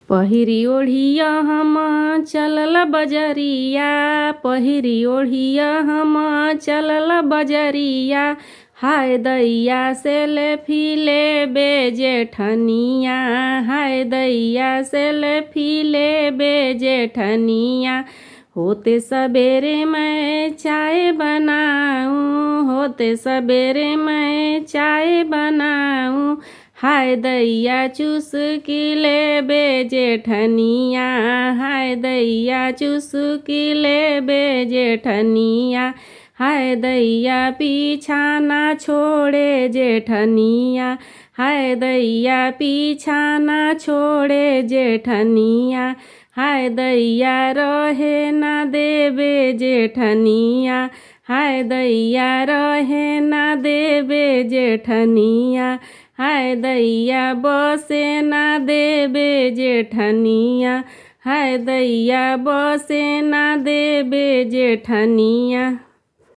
पहिरी ओढ़िया हम चलल बजरिया, पहिरी ओढ़िया हम चलल बजरिया। हाय दैया सेल्फी लेबे जेठनिया, हाय दैया सेल्फी लेबे जेठनिया। होते सवेरे मैं चाय बनाऊं, होते सवेरे मैं चाय बनाऊं। हाय दैया चुस्की लेबे जेठनिया, हाय दैया चुस्की लेबे जेठनिया। हाय दैया पीछा ना छोड़े जेठनिया, हाय दैया पीछा ना छोड़े जेठनिया। हाय दैया रहे ना देबे जेठनिया, हाय दैया रहे ना देबे जेठनिया। हाय दैया बसे ना देबे जेठनिया, हाय दैया बसे ना देबे जेठनिया।